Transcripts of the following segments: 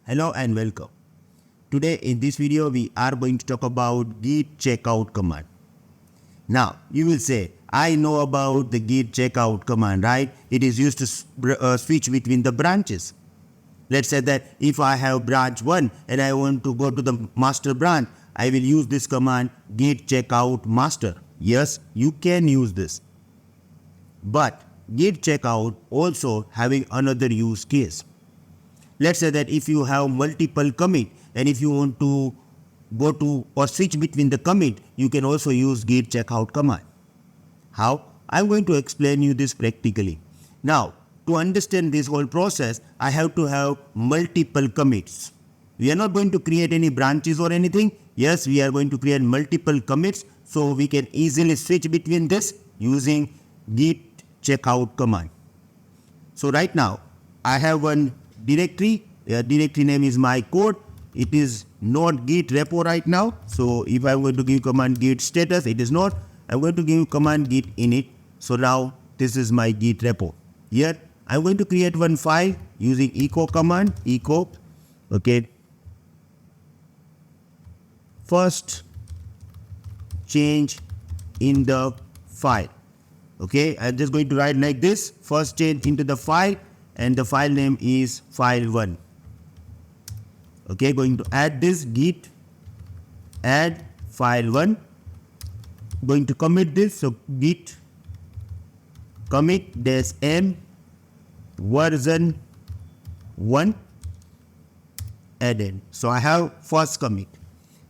Hello and welcome. Today in this video we are going to talk about git checkout command. Now you will say, I know about the git checkout command, right? It is used to switch between the branches. Let's say that if I have branch 1 and I want to go to the master branch, I will use this command git checkout master. Yes, you can use this. But git checkout also having another use case. Let's say that if you have multiple commit and if you want to go to or switch between the commit, you can also use git checkout command. How? I'm going to explain you this practically. Now, to understand this whole process, I have to have multiple commits. We are not going to create any branches or anything. Yes, we are going to create multiple commits so we can easily switch between this using git checkout command. So right now, I have one directory. Directory name is my code. It is not git repo right now. So if I'm going to give command git status, it is not. I'm going to give command git init. So now this is my git repo. Here I'm going to create one file using echo command. Echo. Okay. First change in the file. Okay. I'm just going to write like this. First change into the file. And the file name is file1. Okay, going to add this git add file1. Going to commit this, so git commit -m version 1 added. So I have first commit.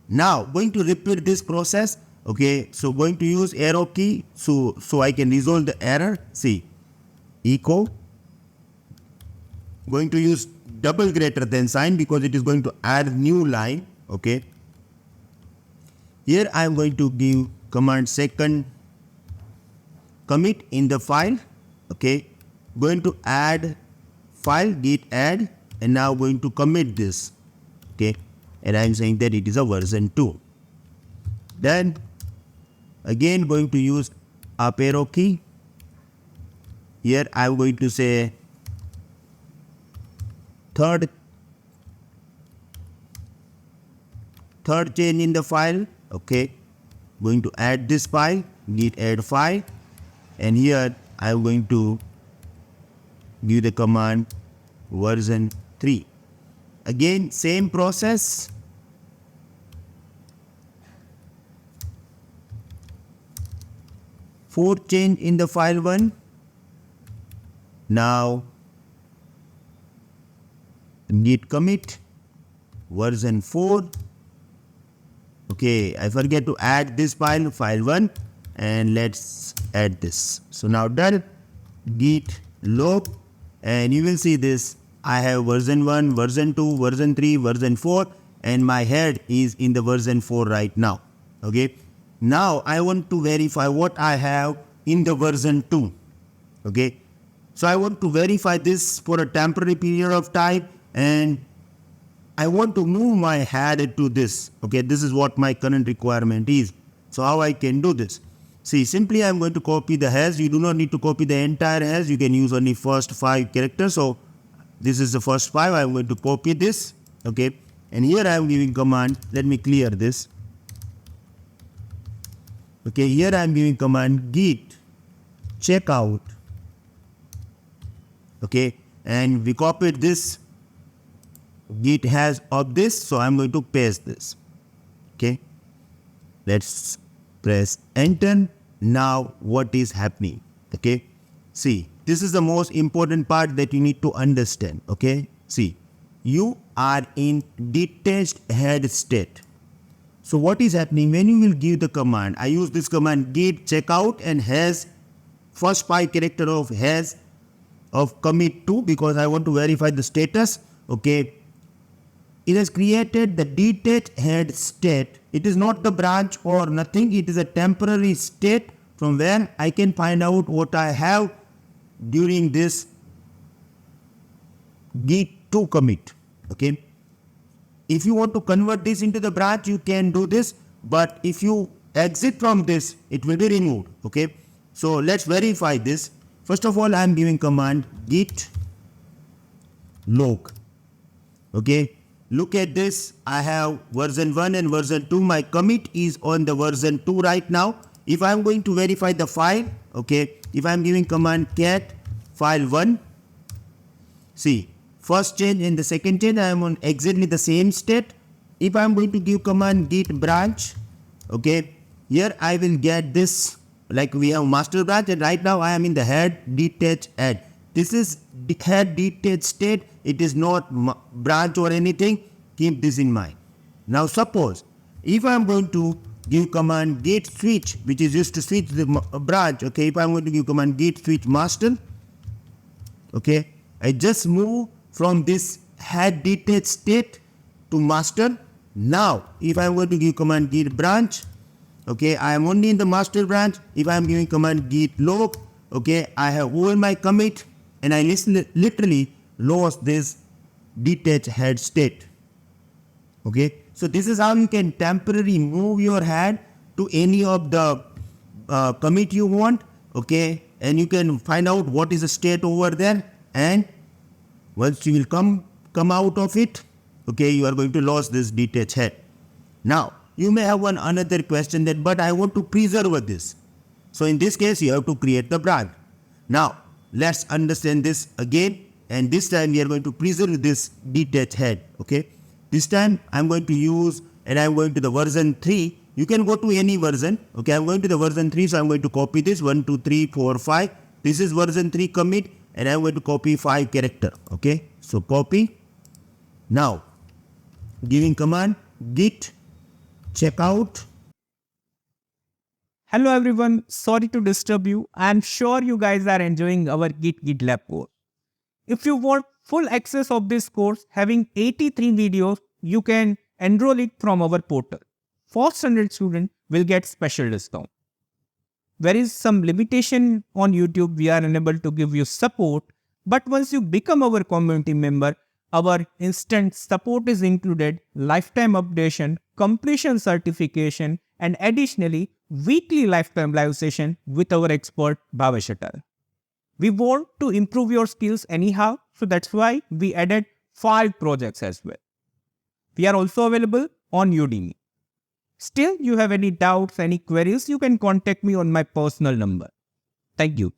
Now going to repeat this process. Okay, so going to use arrow key so I can resolve the error. See, echo. Going to use double greater than sign because it is going to add new line. Okay. Here I am going to give command second commit in the file. Okay. Going to add file git add and now going to commit this. Okay. And I am saying that it is a version 2. Then again going to use up arrow key. Here I am going to say third change in the file. Okay, going to add this file git add file, and here I am going to give the command version 3. Again same process. Fourth change in the file 1. Now git commit version 4. Okay, I forget to add this file 1, and let's add this. So now done. Git log, and you will see this. I have version 1, version 2, version 3, version 4, and my head is in the version 4 right now. Okay, now I want to verify what I have in the version 2. Okay, so I want to verify this for a temporary period of time. And I want to move my head to this. Okay, this is what my current requirement is. So how I can do this? See, simply I'm going to copy the hash. You do not need to copy the entire hash. You can use only first 5 characters. So this is the first 5. I'm going to copy this. Okay, and here I'm giving command. Let me clear this. Okay, here I'm giving command git checkout. Okay, and we copied this git hash of this, so I'm going to paste this. Okay, let's press enter. Now what is happening? Okay, see, this is the most important part that you need to understand. Okay, see, you are in detached head state. So what is happening when you will give the command? I use this command git checkout and has first 5 character of hash of commit 2 because I want to verify the status. Okay, it has created the detached head state. It is not the branch or nothing. It is a temporary state from where I can find out what I have during this git 2 commit. Okay. If you want to convert this into the branch, you can do this. But if you exit from this, it will be removed. Okay. So let's verify this. First of all, I am giving command git log. Okay, look at this. I have version 1 and version 2. My commit is on the version 2 right now. If I'm going to verify the file, okay, if I'm giving command cat file 1, see, first change and the second change, I am on exactly the same state. If I'm going to give command git branch, okay, here I will get this, like we have master branch, and right now I am in the head detach add. This is the head detach state. It is not branch or anything. Keep this in mind. Now suppose if I am going to give command git switch, which is used to switch the branch, okay, if I am going to give command git switch master, okay, I just move from this head detach state to master. Now if I am going to give command git branch, okay, I am only in the master branch. If I am giving command git log, okay, I have over my commit and I literally lost this detach head state. Okay, so this is how you can temporarily move your head to any of the commit you want, okay, and you can find out what is the state over there, and once you will come out of it, okay, you are going to lose this detach head. Now you may have one another question that, but I want to preserve this. So in this case, you have to create the branch. Now let's understand this again, and this time we are going to preserve this detach head. Okay, this time I'm going to use, and I'm going to the version 3. You can go to any version. Okay, I'm going to the version 3, so I'm going to copy this 1, 2, 3, 4, 5. This is version 3 commit, and I'm going to copy 5 character. Okay, so copy. Now giving command git checkout. Hello everyone, sorry to disturb you. I am sure you guys are enjoying our Git GitLab course. If you want full access of this course having 83 videos, you can enroll it from our portal. First 100 students will get special discount. There is some limitation on YouTube, we are unable to give you support, but once you become our community member, our instant support is included, lifetime updation, completion certification, and additionally, weekly lifetime live session with our expert Bhavesh Atal. We want to improve your skills anyhow, so that's why we added 5 projects as well. We are also available on Udemy. Still, you have any doubts, any queries, you can contact me on my personal number. Thank you.